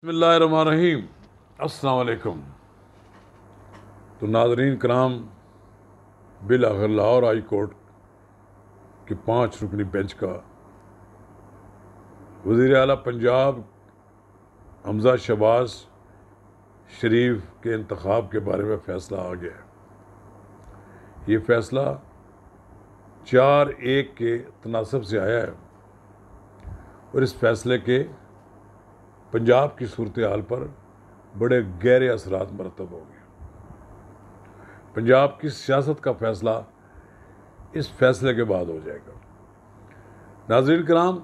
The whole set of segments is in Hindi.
बिस्मिल्लाहिर्रहमानिर्रहीम। अस्सलाम वालेकुम। तो नाज़रीन कराम, बिल आखिर लाहौर हाई कोर्ट की 5 रुकनी बेंच का वज़ीर आला पंजाब हमज़ा शहबाज शरीफ के इंतखाब के बारे में फ़ैसला आ गया है। ये फ़ैसला 4-1 के तनासब से आया है और इस फ़ैसले के पंजाब की सूरत हाल पर बड़े गहरे असरात मरतब हो गए। पंजाब की सियासत का फ़ैसला इस फ़ैसले के बाद हो जाएगा। नाज़रीन कराम,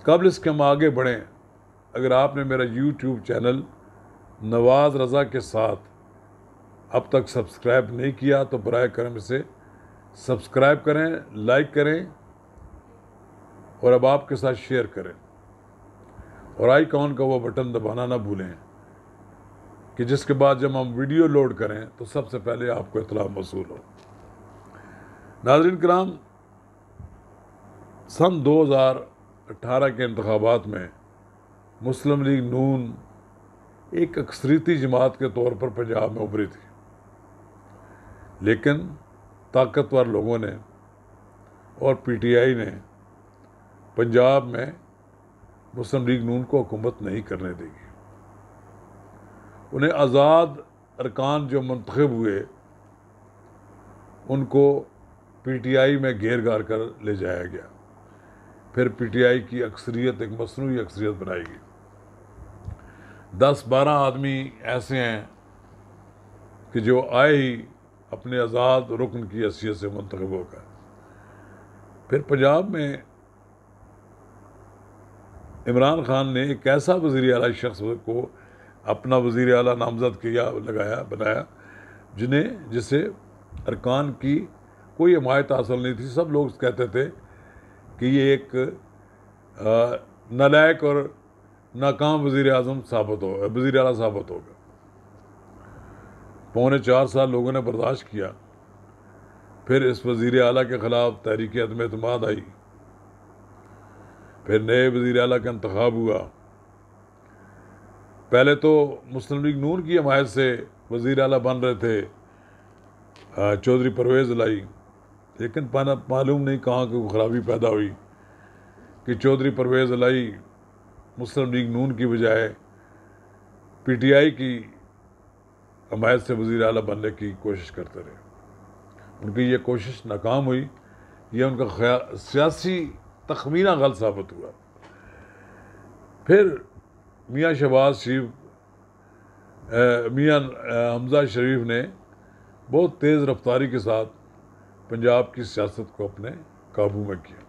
कबल इसके हम आगे बढ़ें, अगर आपने मेरा यूट्यूब चैनल नवाज़ रज़ा के साथ अब तक सब्सक्राइब नहीं किया तो बराए करम इसे सब्सक्राइब करें, लाइक करें और अब आपके साथ शेयर करें और आइकॉन का वो बटन दबाना ना भूलें कि जिसके बाद जब हम वीडियो लोड करें तो सबसे पहले आपको इत्तला मौसूल हो। नाज़रीन कराम, सन 2018 के इंतखाबात में मुस्लिम लीग नून एक अक्सरीती जमात के तौर पर पंजाब में उभरी थी, लेकिन ताकतवर लोगों ने और PTI ने पंजाब में मुस्लिम लीग नून को हुकूमत नहीं करने देगी। उन्हें आज़ाद अरकान जो मुंतखब हुए उनको PTI में घेर घार कर ले जाया गया। फिर PTI की अक्सरियत एक मसनूई अक्सरियत बनाई गई। 10-12 आदमी ऐसे हैं कि जो आए ही अपने आज़ाद रुकन की हैसियत से मुंतखब होकर फिर पंजाब में इमरान खान ने एक ऐसा वज़ीर आला शख्स को अपना वज़ीर आला नामज़द किया, बनाया, जिसे अरकान की कोई हमायत हासिल नहीं थी। सब लोग कहते थे कि ये एक नालायक और नाकाम वज़ीर आला साबित होगा। 3.25 साल लोगों ने बर्दाश्त किया। फिर इस वज़ीर आला के ख़िलाफ़ तहरीक अदम एतमाद आई। फिर नए वज़ीर आला का इंतखाब हुआ। पहले तो मुस्लिम लीग नून की हमायत से वज़ीर आला बन रहे थे चौधरी परवेज़ इलाही, लेकिन मालूम नहीं कहाँ की खराबी पैदा हुई कि चौधरी परवेज़ इलाही मुस्लिम लीग नून की बजाय PTI की हमायत से वज़ीर आला बनने की कोशिश करते रहे। उनकी ये कोशिश नाकाम हुई। ये उनका सियासी तखमीना गलत साबित हुआ। फिर मियाँ हमज़ा शरीफ ने बहुत तेज़ रफ्तारी के साथ पंजाब की सियासत को अपने काबू में किया।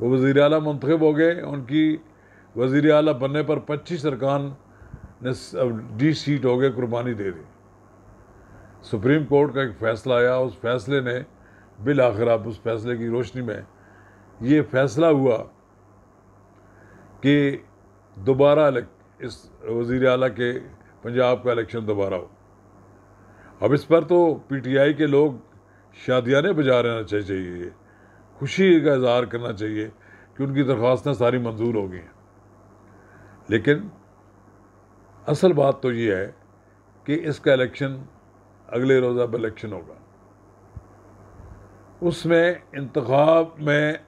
वो वज़ीर आला मुंतखब हो गए। उनकी वज़ीर आला बनने पर 25 अरकान ने D सीट हो गए, कुर्बानी दे दी। सुप्रीम कोर्ट का एक फ़ैसला आया। उस फैसले ने बिल आखिर अब उस फैसले की रोशनी में ये फ़ैसला हुआ कि दोबारा इस वज़ीर आला के पंजाब का इलेक्शन दोबारा हो। अब इस पर तो PTI के लोग शादियाने बजा रहना चाहिए, खुशी का इजहार करना चाहिए कि उनकी दरख्वास्तें सारी मंजूर हो गई हैं। लेकिन असल बात तो ये है कि इसका इलेक्शन अगले रोज़ अब इलेक्शन होगा। उसमें इंतखाब में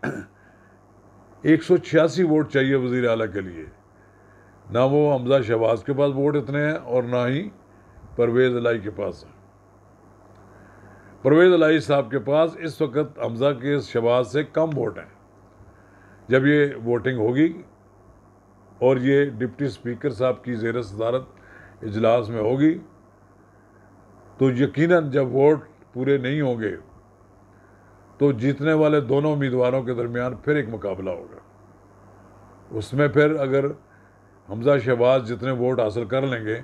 186 वोट चाहिए वज़ीर आला के लिए। ना वो हमज़ा शहबाज के पास वोट इतने हैं और ना ही परवेज़ इलाही के पास हैं। परवेज़ इलाही साहब के पास इस वक्त हमज़ा के शहबाज से कम वोट हैं। जब ये वोटिंग होगी और ये डिप्टी स्पीकर साहब की ज़ेर सदारत इजलास में होगी तो यकीनन जब वोट पूरे नहीं होंगे तो जीतने वाले दोनों उम्मीदवारों के दरमियान फिर एक मुकाबला होगा। उसमें फिर अगर हमज़ा शहबाज जितने वोट हासिल कर लेंगे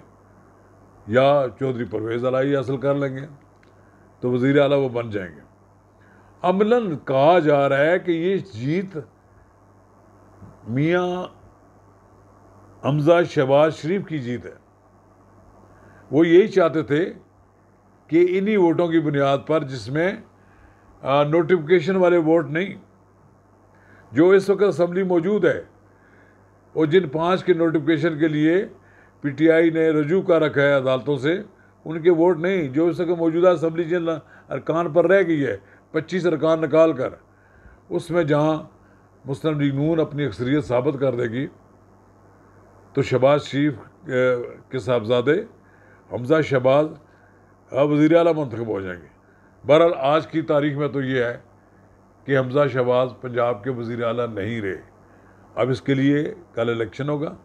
या चौधरी परवेज़ इलाही हासिल कर लेंगे तो वज़ीर आला वो बन जाएंगे। अमलन कहा जा रहा है कि ये जीत मियाँ हमज़ा शहबाज शरीफ की जीत है। वो यही चाहते थे कि इन्हीं वोटों की बुनियाद पर, जिसमें नोटिफिकेशन वाले वोट नहीं, जो इस वक्त असम्बली मौजूद है, और जिन 5 के नोटिफिकेशन के लिए पीटीआई ने रजू कर रखा है अदालतों से, उनके वोट नहीं, जो इस मौजूदा असम्बली जिन अरकान पर रह गई है 25 अरकान निकाल कर, उसमें जहाँ मुस्लिम लीग नून अपनी अक्सरियत साबित कर देगी तो शहबाज शरीफ के साहबजादे हमजा शहबाज वज़ीर आला मंतखब हो जाएंगे। बहरहाल आज की तारीख में तो ये है कि हमजा शहबाज पंजाब के वज़ीर आला नहीं रहे। अब इसके लिए कल इलेक्शन होगा।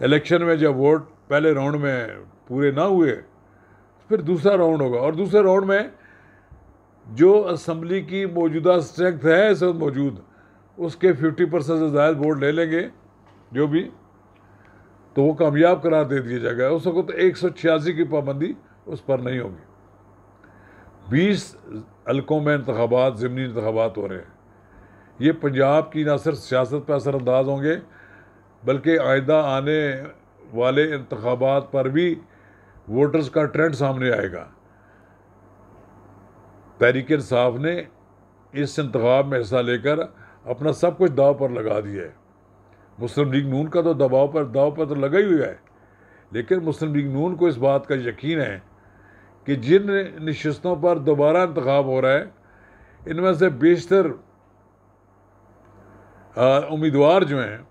इलेक्शन में जब वोट पहले राउंड में पूरे ना हुए, फिर दूसरा राउंड होगा, और दूसरे राउंड में जो असम्बली की मौजूदा स्ट्रेंथ है इस वक्त मौजूद, उसके 50% से ज़्यादा वोट ले लेंगे जो भी, तो वो कामयाब करार दे दिया जाएगा। उस वक्त 186 की पाबंदी उस पर नहीं होगी। 20 हल्कों में इंतखाबात, ज़िमनी इंतखाबात हो रहे हैं। ये पंजाब की ना सिर्फ सियासत पर असरअंदाज होंगे, बल्कि आइंदा आने वाले इंतखाबात पर भी वोटर्स का ट्रेंड सामने आएगा। तहरीक इंसाफ ने इस इंतखाब में हिस्सा लेकर अपना सब कुछ दाव पर लगा दिया है। मुस्लिम लीग नून का तो दाव पर तो लगा ही हुआ है, लेकिन मुस्लिम लीग नून को इस बात का यकीन है कि जिन नशिस्तों पर दोबारा इंतखाब हो रहा है, इनमें से बेशतर उम्मीदवार जो हैं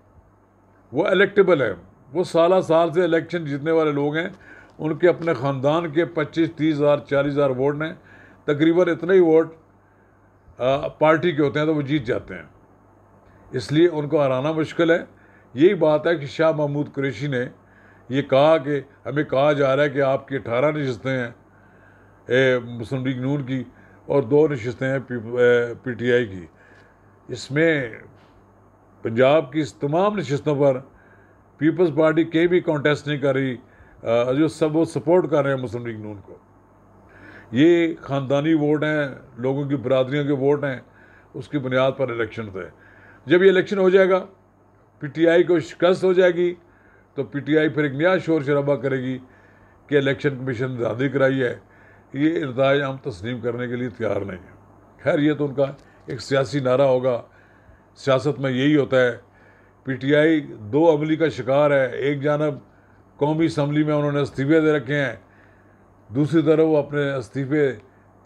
वो इलेक्टेबल हैं। वो साल से इलेक्शन जीतने वाले लोग हैं। उनके अपने ख़ानदान के 25-30 हज़ार 40 हज़ार वोट हैं। तकरीबन इतने ही वोट पार्टी के होते हैं तो वो जीत जाते हैं, इसलिए उनको हराना मुश्किल है। यही बात है कि शाह महमूद कुरैशी ने ये कहा कि हमें कहा जा रहा है कि आपकी 18 नशिस्तें हैं मुस्लिम लीग नून की और 2 नशिस्तें हैं पीटीआई की। इसमें पंजाब की इस तमाम नशिस्तों पर पीपल्स पार्टी के भी कॉन्टेस्ट नहीं कर रही, जो सब वो सपोर्ट कर रहे हैं मुस्लिम लीग नून को। ये ख़ानदानी वोट हैं, लोगों की बरादरियों के वोट हैं, उसकी बुनियाद पर इलेक्शन है। जब ये इलेक्शन हो जाएगा, पीटीआई को शिकस्त हो जाएगी, तो पीटीआई फिर एक नया शोर शराबा करेगी कि इलेक्शन कमीशन ने धांधली कराई है। ये नताइज हम तस्लीम करने के लिए तैयार नहीं है। खैर, ये तो उनका एक सियासी नारा होगा। सियासत में यही होता है। पीटीआई 2 अमली का शिकार है। एक जानब कौमी असम्बली में उन्होंने इस्तीफे दे रखे हैं, दूसरी तरफ वो अपने इस्तीफे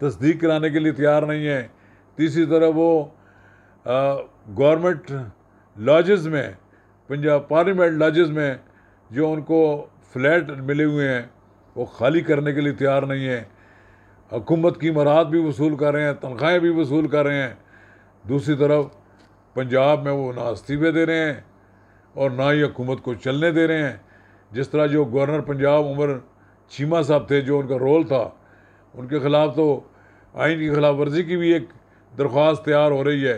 तस्दीक कराने के लिए तैयार नहीं है, तीसरी तरफ वो गवर्नमेंट लॉजेस में, पंजाब पार्लियामेंट लॉजेस में जो उनको फ्लैट मिले हुए हैं वो खाली करने के लिए तैयार नहीं है। हुकूमत की मराहत भी वसूल कर रहे हैं, तनख्वाहें भी वसूल कर रहे हैं। दूसरी तरफ पंजाब में वो ना इस्तीफे दे रहे हैं और ना ही हुकूमत को चलने दे रहे हैं। जिस तरह जो गवर्नर पंजाब उमर चीमा साहब थे, जो उनका रोल था, उनके ख़िलाफ़ तो आइन की खिलाफ वर्जी की भी एक दरख्वास्त तैयार हो रही है।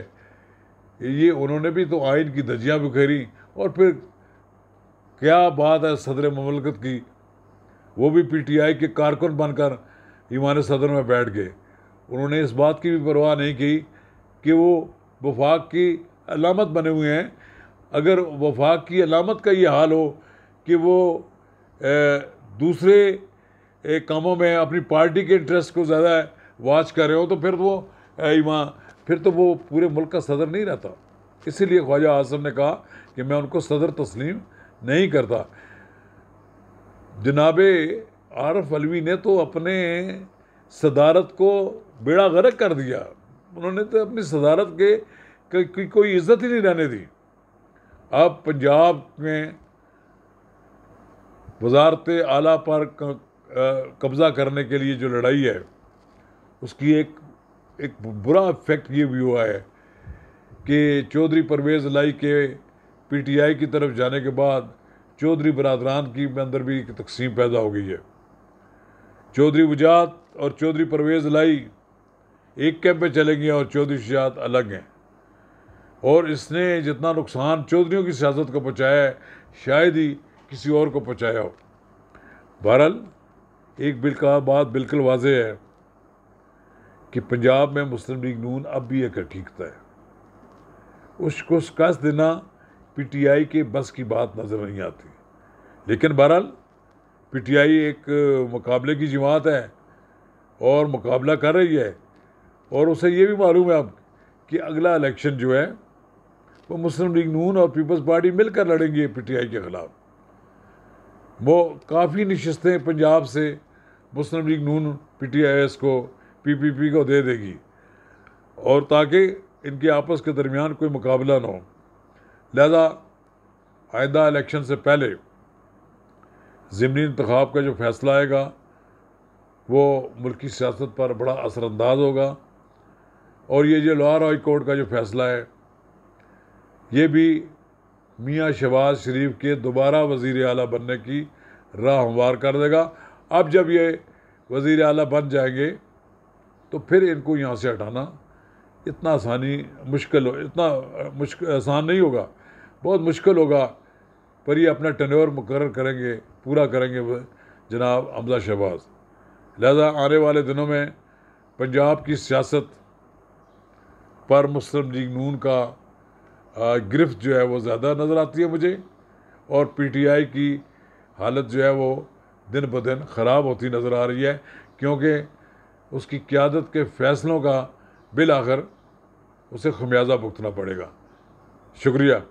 ये उन्होंने भी तो आइन की धज्जियाँ बिखेरी। और फिर क्या बात है सदर ममलकत की, वो भी पीटीआई के कारकुन बनकर ईमान सदर में बैठ गए। उन्होंने इस बात की भी परवाह नहीं की कि वो वफाक की अलामत बने हुए हैं। अगर वफाक की अलामत का ये हाल हो कि वो दूसरे कामों में अपनी पार्टी के इंटरेस्ट को ज़्यादा वाच कर रहे हो, तो फिर तो वो पूरे मुल्क का सदर नहीं रहता। इसीलिए ख्वाजा आज़म ने कहा कि मैं उनको सदर तस्लीम नहीं करता। जनाबे आरफ अलवी ने तो अपने सदारत को बेड़ा गर्क कर दिया। उन्होंने तो अपनी सदारत के कोई इज्जत ही नहीं रहने दी। अब पंजाब में वजारत आला पर कब्ज़ा करने के लिए जो लड़ाई है, उसकी एक बुरा इफेक्ट ये भी हुआ है कि चौधरी परवेज़ इलाही के पीटीआई की तरफ जाने के बाद चौधरी बरादरान की अंदर भी एक तकसीम पैदा हो गई है। चौधरी वजात और चौधरी परवेज़ इलाही एक कैंप पे चले गए और चौधरी शुजात अलग हैं। और इसने जितना नुकसान चौधरियों की सियासत को पहुँचाया है, शायद ही किसी और को पहुँचाया हो। बहरहाल एक बात बिल्कुल वाज़ेह है कि पंजाब में मुस्लिम लीग नून अब भी एक हकीकत है। उसको शिकस्त देना पीटीआई के बस की बात नज़र नहीं आती। लेकिन बहरहाल पीटीआई एक मुकाबले की जमात है और मुकाबला कर रही है, और उसे ये भी मालूम है अब कि अगला इलेक्शन जो है वो मुस्लिम लीग नून और पीपल्स पार्टी मिलकर लड़ेंगी पीटीआई के ख़िलाफ़। वो काफ़ी नशस्तें पंजाब से मुस्लिम लीग नून पीटीआईएस को पीपीपी को दे देगी, और ताकि इनके आपस के दरमियान कोई मुकाबला ना हो। लिहाजा आइंदा इलेक्शन से पहले ज़िमनी इंतखाब का जो फैसला आएगा वो मुल्की सियासत पर बड़ा असरअंदाज होगा। और ये जो लाहौर हाई कोर्ट का जो फैसला है ये भी मियाँ शहबाज शरीफ के दोबारा वज़ीर आला बनने की राह हमवार कर देगा। अब जब ये वज़ीर आला बन जाएंगे तो फिर इनको यहाँ से हटाना इतना आसान नहीं होगा, बहुत मुश्किल होगा। पर ये अपना टेन्योर मुकर्रर करेंगे, पूरा करेंगे जनाब हमज़ा शहबाज। लिहाजा आने वाले दिनों में पंजाब की सियासत पर मुस्लिम लीग नून का गिरफ्त जो है वो ज़्यादा नज़र आती है मुझे, और पीटीआई की हालत जो है वो दिन ब दिन ख़राब होती नज़र आ रही है, क्योंकि उसकी क़यादत के फ़ैसलों का बिल आखिर उसे खमियाजा भुगतना पड़ेगा। शुक्रिया।